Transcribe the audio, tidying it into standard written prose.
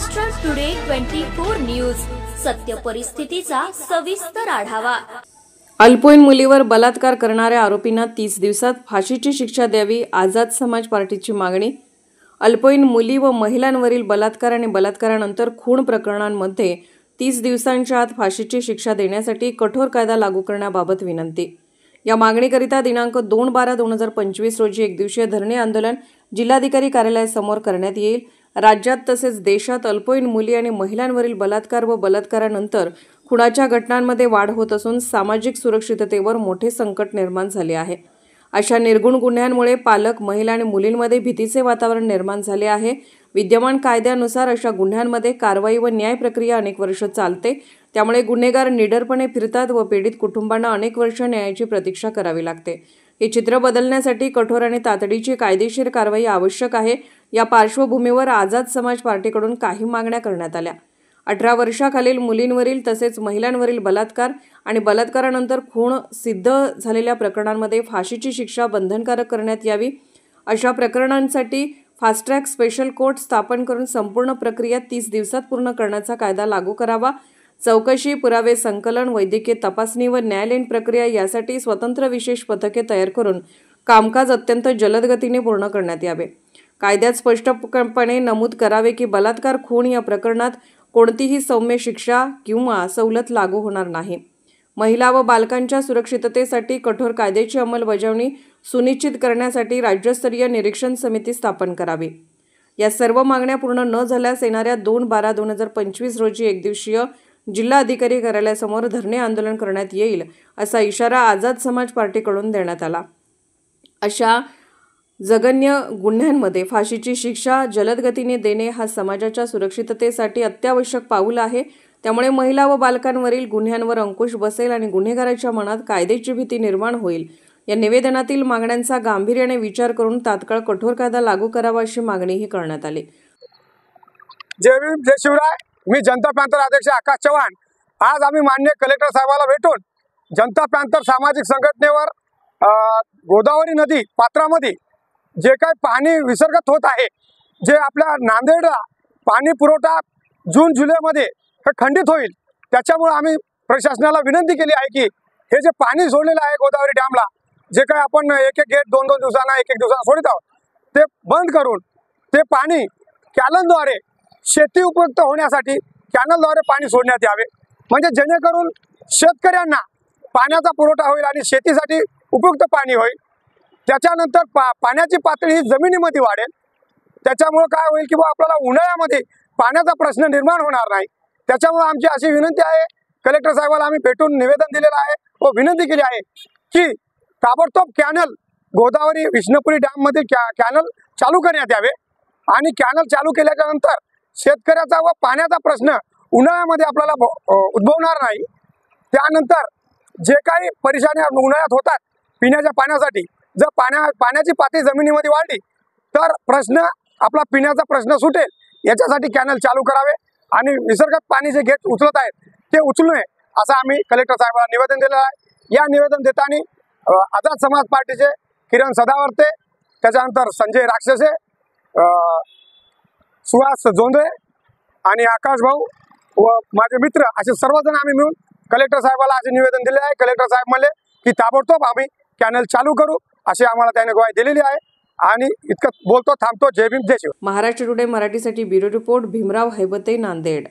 Maharashtra today 24 news, सत्य परिस्थितीचा सविस्तर आढावा। अल्पवयीन मुलीवर बलात्कार करणाऱ्या आरोपींना 30 दिवसात फाशीची शिक्षा द्यावी, आझाद समाज पार्टीची मागणी। अल्पवयीन मुली व महिलांवरील बलात्कार आणि बलात्कारानंतर खून प्रकरणांमध्ये 30 दिवसांच्या आत फाशीची शिक्षा देण्यासाठी कठोर कायदा लागू करण्याबाबत विनंती। या मागणीकरिता दिनांक 2/12/2025 रोजी एकदिवसीय धरणे आंदोलन जिल्हाधिकारी कार्यालयासमोर करण्यात येईल। राज्यात तसेच देशात अल्पवयीन मुली आणि महिलांवरील बलात्कार व बलात्कारानंतर खुनाच्या घटनांमध्ये वाढ होत असून सामाजिक सुरक्षिततेवर मोठे संकट निर्माण झाले आहे। अशा निर्गुण गुन्ह्यांमुळे पालक, महिला आणि मुलींमध्ये भीतीचे वातावरण निर्माण झाले आहे। विद्यमान कायद्यानुसार अशा गुन्ह्यांमध्ये कारवाई व न्याय प्रक्रिया अनेक वर्ष चालते, त्यामुळे गुन्हेगार निडरपणे फिरतात व पीडित कुटुंबांना अनेक वर्ष न्यायाची प्रतीक्षा करावी लागते। हे चित्र बदलण्यासाठी कठोर आणि तातडीची कायदेशीर कारवाई आवश्यक आहे। या पार्श्वभूमीवर आझाद समाज पार्टीकडून काही मागण्या करण्यात आल्या। 18 वर्षाखालील मुलींवरील तसेच महिलांवरील बलात्कार आणि बलात्कारानंतर खून सिद्ध झालेल्या प्रकरणांमध्ये फाशीची शिक्षा बंधनकारक करण्यात यावी। अशा प्रकरणांसाठी फास्ट ट्रॅक स्पेशल कोर्ट स्थापन करून संपूर्ण प्रक्रिया 30 दिवसात पूर्ण करण्याचा कायदा लागू करावा। चौकशी, पुरावे संकलन, वैद्यकीय तपासणी व न्यायालयीन प्रक्रिया यासाठी स्वतंत्र विशेष पथके तयार करून कामकाज अत्यंत जलद गतीने पूर्ण करण्यात यावे। कायद्यात स्पष्टपणे नमूद करावे की बलात्कार, खून या प्रकरणात कोणतीही सौम्य शिक्षा किंवा सवलत लागू होणार नाही। महिला व बालकांच्या सुरक्षिततेसाठी कठोर कायद्याची अंमलबजावणी सुनिश्चित करण्यासाठी राज्यस्तरीय निरीक्षण समिती स्थापन करावी। या सर्व मागण्या पूर्ण न झाल्यास येणाऱ्या 2/12/2025 रोजी एकदिवसीय जिल्हाधिकारी कार्यालयासमोर धरणे आंदोलन करण्यात येईल, असा इशारा आझाद समाज पार्टीकडून देण्यात आला। अशा जघन्य गुन्ह्यांमध्ये फाशीची शिक्षा जलद गतीने देणे हा समाजाच्या सुरक्षिततेसाठी अत्यावश्यक पाऊल आहे। त्यामुळे महिला व बालकांवरील गुन्ह्यांवर अंकुश बसेल आणि गुन्हेगाराच्या मनात कायद्याची भीती निर्माण होईल। या निवेदनातील मागण्यांचा गांभीर्याने विचार करून तात्काळ कठोर कायदा लागू करावा, अशी मागणीही करण्यात आली। जय भीम, जय शिवराय। मी जनता पॅंथर अध्यक्ष आकाश चव्हाण। आज आम्ही माननीय कलेक्टर साहेबाला भेटून जनता पॅंथर सामाजिक संघटनेवर गोदावरी नदी पात्रामध्ये जे काही पाणी विसर्गात होत आहे, जे आपल्या नांदेडला पाणी पुरवठा जून जुलैमध्ये हे खंडित होईल, त्याच्यामुळे आम्ही प्रशासनाला विनंती केली आहे की हे जे पाणी सोडलेलं आहे गोदावरी डॅमला, जे काही आपण एक गेट 2-2 दिवसांना 1-1 दिवसांना सोडत आहोत, ते बंद करून ते पाणी कॅनलद्वारे शेती उपयुक्त होण्यासाठी कॅनलद्वारे पाणी सोडण्यात यावे। म्हणजे जेणेकरून शेतकऱ्यांना पाण्याचा पुरवठा होईल आणि शेतीसाठी उपयुक्त पाणी होईल। त्याच्यानंतर पाण्याची पातळी ही जमिनीमध्ये वाढेल। त्याच्यामुळे काय होईल की आपल्याला उन्हाळ्यामध्ये पाण्याचा प्रश्न निर्माण होणार नाही। त्याच्यामुळे आमची अशी विनंती आहे, कलेक्टर साहेबाला आम्ही भेटून निवेदन दिलेलं आहे व विनंती केली आहे की ताबडतोब कॅनल गोदावरी विष्णुपुरी डॅम मधील कॅनल चालू करण्यात यावे आणि कॅनल चालू केल्याच्या नंतर शेतकऱ्याचा व पाण्याचा प्रश्न उन्हाळ्यामध्ये आपल्याला उद्भवणार नाही। त्यानंतर जे काही परेशानी उन्हाळ्यात होतात पिण्याच्या पाण्यासाठी, जर पाण्याची पातळी जमिनीमध्ये वाढली तर प्रश्न आपला पिण्याचा प्रश्न सुटेल। याच्यासाठी कॅनल चालू करावे आणि विसर्गात पाणी जे गेट उचलत आहेत ते उचलू नये, असं आम्ही कलेक्टर साहेबांना निवेदन दिलेलं आहे। या निवेदन देताना आझाद समाज पार्टीचे किरण सदावर्ते, त्याच्यानंतर संजय राक्षसे, सुहास जोंधळे आणि आकाश भाऊ व माझे मित्र असे सर्वजण आम्ही मिळून कलेक्टर साहेबाला असे निवेदन दिले आहे। कलेक्टर साहेब म्हणले की ताबडतोब आम्ही कॅनल चालू करू, अशी आम्हाला त्याने ग्वाही दिलेली आहे। आणि इतकं बोलतो थांबतो। जय भीम, जय शिव। महाराष्ट्र टुडे मराठीसाठी ब्युरो रिपोर्ट भीमराव हैबते, नांदेड।